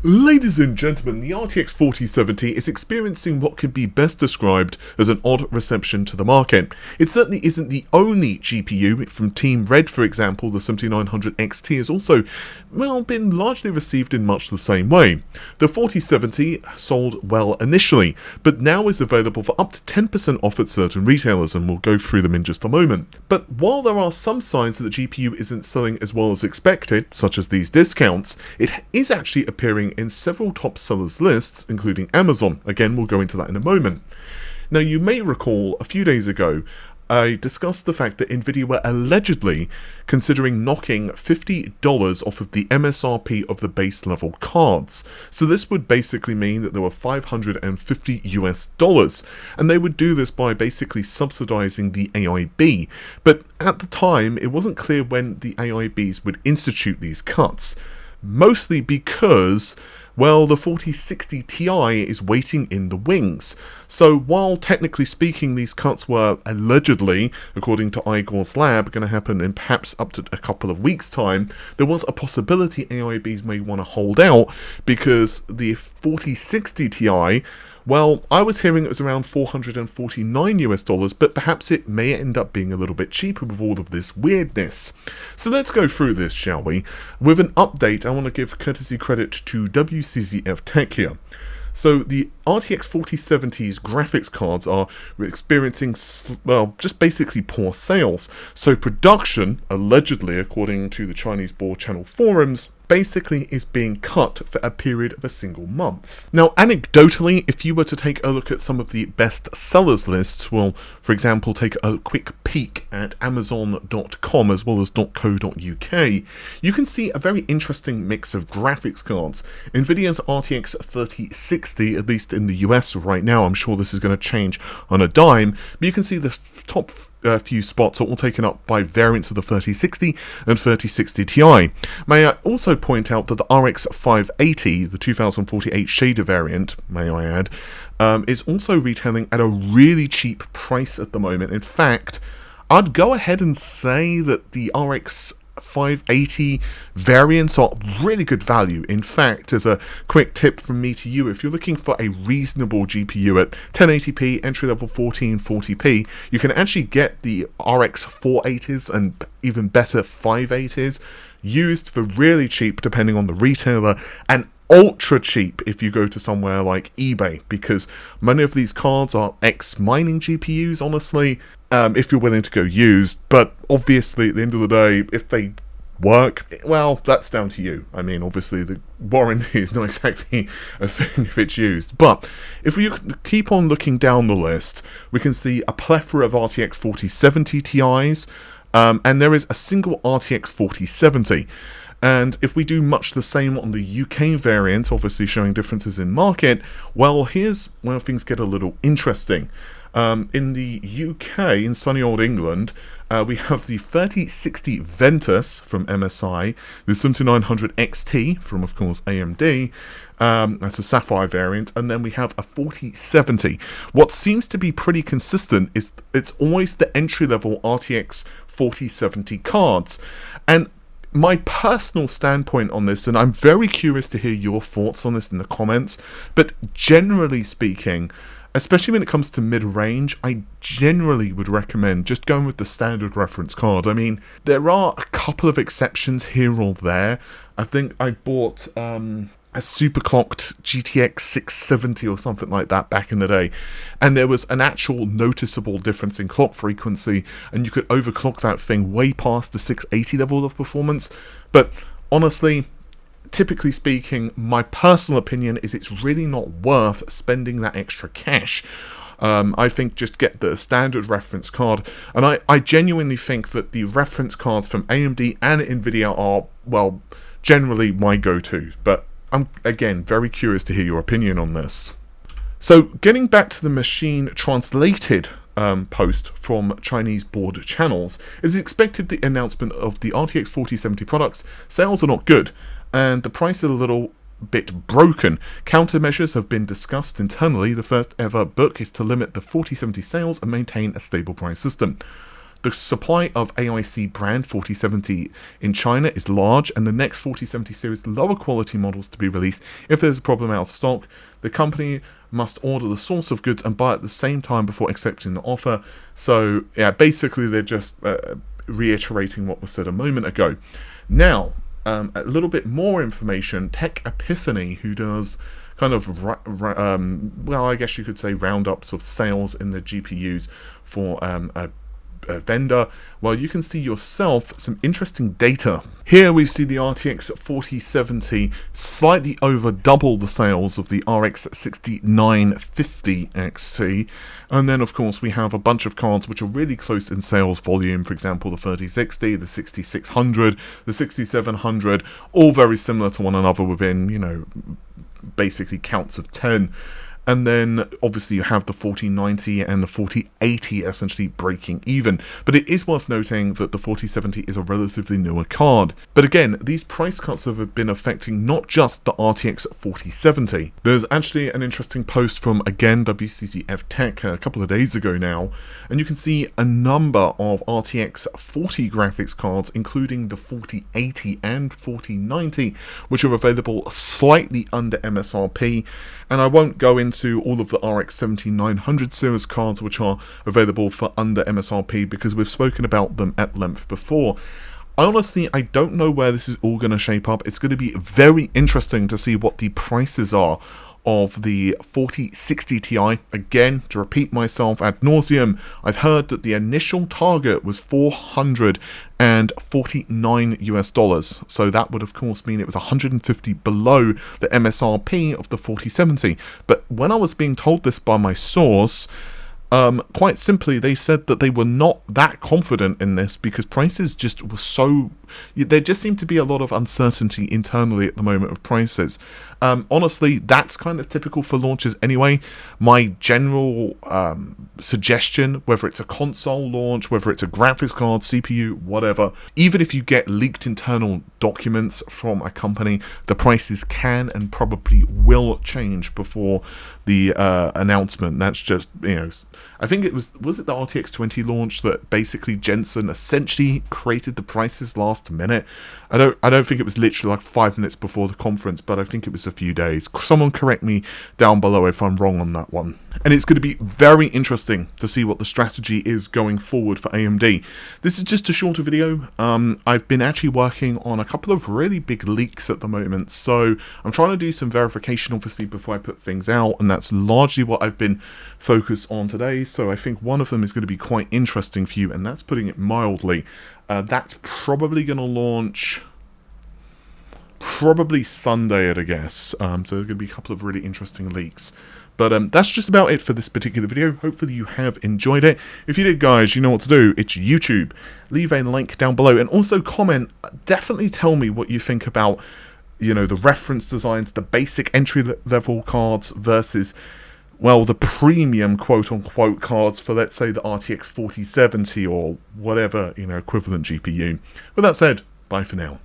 Ladies and gentlemen, the RTX 4070 is experiencing what could be best described as an odd reception to the market. It certainly isn't the only GPU. From Team Red, for example, the 7900 XT has also, been largely received in much the same way. The 4070 sold well initially, but now is available for up to 10% off at certain retailers, and we'll go through them in just a moment. But while there are some signs that the GPU isn't selling as well as expected, such as these discounts, it is actually appearing in several top sellers lists, including Amazon. Again, we'll go into that in a moment. Now, you may recall a few days ago, I discussed the fact that Nvidia were allegedly considering knocking $50 off of the MSRP of the base level cards. So this would basically mean that there were $550 US, and they would do this by basically subsidizing the AIB. But at the time, it wasn't clear when the AIBs would institute these cuts, mostly because, well, the 4060 Ti is waiting in the wings. So while technically speaking these cuts were allegedly, according to Igor's lab, going to happen in perhaps up to a couple of weeks' time, there was a possibility AIBs may want to hold out because the 4060 Ti, well, I was hearing it was around $449 US, but perhaps it may end up being a little bit cheaper with all of this weirdness. So let's go through this, shall we? With an update, I want to give courtesy credit to WCZF Tech here. So the RTX 4070's graphics cards are experiencing, just basically poor sales. So production, allegedly, according to the Chinese board channel forums, basically is being cut for a period of a single month. Now, anecdotally, if you were to take a look at some of the best sellers lists, well, for example, take a quick peek at Amazon.com as well as .co.uk, you can see a very interesting mix of graphics cards. Nvidia's RTX 3060, at least in the US right now, I'm sure this is going to change on a dime, but you can see the top few spots are all taken up by variants of the 3060 and 3060 Ti. May I also point out that the RX 580, the 2048 shader variant, may I add, is also retailing at a really cheap price at the moment. In fact, I'd go ahead and say that the RX 580 variants are really good value. In fact, as a quick tip from me to you, if you're looking for a reasonable GPU at 1080p, entry-level 1440p, you can actually get the RX 480s and even better 580s used for really cheap depending on the retailer, and ultra cheap if you go to somewhere like eBay, because many of these cards are ex-mining GPUs, honestly, if you're willing to go used. But obviously, at the end of the day, if they work, well, that's down to you. I mean, obviously, the warranty is not exactly a thing if it's used. But if we keep on looking down the list, we can see a plethora of RTX 4070 Ti's, and there is a single RTX 4070. And if we do much the same on the UK variant, obviously showing differences in market, well, here's where things get a little interesting. In the UK, in sunny old England, we have the 3060 Ventus from MSI, the 7900 XT from, of course, AMD, that's a Sapphire variant, and then we have a 4070. What seems to be pretty consistent is it's always the entry-level RTX 4070 cards. And my personal standpoint on this, and I'm very curious to hear your thoughts on this in the comments, but generally speaking, especially when it comes to mid-range, I generally would recommend just going with the standard reference card. I mean, there are a couple of exceptions here or there. I think I bought a superclocked GTX 670 or something like that back in the day, and there was an actual noticeable difference in clock frequency, and you could overclock that thing way past the 680 level of performance. But honestly, typically speaking, my personal opinion is it's really not worth spending that extra cash. I think just get the standard reference card, and I genuinely think that the reference cards from AMD and Nvidia are, well, generally my go-to, but I'm, again, very curious to hear your opinion on this. So, getting back to the machine translated post from Chinese board channels, it is expected the announcement of the RTX 4070 products sales are not good, and the price is a little bit broken. Countermeasures have been discussed internally. The first ever book is to limit the 4070 sales and maintain a stable price system. The supply of AIC brand 4070 in China is large, and the next 4070 series lower quality models to be released. If there's a problem out of stock, the company must order the source of goods and buy at the same time before accepting the offer. So yeah, basically they're just reiterating what was said a moment ago. Now, a little bit more information. Tech Epiphany, who does kind of, well, I guess you could say roundups of sales in the GPUs for a vendor. Well, you can see yourself some interesting data. Here we see the RTX 4070 slightly over double the sales of the RX 6950 XT, and then of course we have a bunch of cards which are really close in sales volume. For example, the 3060, the 6600, the 6700, all very similar to one another within, you know, basically counts of 10. And then obviously you have the 4090 and the 4080 essentially breaking even. But it is worth noting that the 4070 is a relatively newer card. But again, these price cuts have been affecting not just the RTX 4070. There's actually an interesting post from, again, WCCF Tech a couple of days ago now, and you can see a number of RTX 40 graphics cards, including the 4080 and 4090, which are available slightly under MSRP. And I won't go into all of the RX 7900 series cards which are available for under MSRP because we've spoken about them at length before. Honestly, I don't know where this is all going to shape up. It's going to be very interesting to see what the prices are of the 4060 Ti. Again, to repeat myself ad nauseum, I've heard that the initial target was $449 US. So that would of course mean it was 150 below the MSRP of the 4070. But when I was being told this by my source, quite simply, they said that they were not that confident in this because prices just were so... There just seemed to be a lot of uncertainty internally at the moment of prices. Honestly, that's kind of typical for launches anyway. My general suggestion, whether it's a console launch, whether it's a graphics card, CPU, whatever, even if you get leaked internal documents from a company, the prices can and probably will change before the announcement. That's just, you know, I think it was it the RTX 20 launch that basically Jensen essentially created the prices last minute. I don't think it was literally like 5 minutes before the conference, but I think it was a few days. Someone correct me down below if I'm wrong on that one. And it's going to be very interesting to see what the strategy is going forward for AMD. This is just a shorter video. I've been actually working on a couple of really big leaks at the moment, so I'm trying to do some verification obviously before I put things out, and that's largely what I've been focused on today. So I think one of them is going to be quite interesting for you, and that's putting it mildly. That's probably going to launch probably Sunday at a guess. So there's going to be a couple of really interesting leaks. But that's just about it for this particular video. Hopefully you have enjoyed it. If you did, guys, you know what to do. It's YouTube. Leave a link down below and also comment. Definitely tell me what you think about, you know, the reference designs, the basic entry-level cards versus, well, the premium quote-unquote cards for, let's say, the RTX 4070 or whatever, you know, equivalent GPU. With that said, bye for now.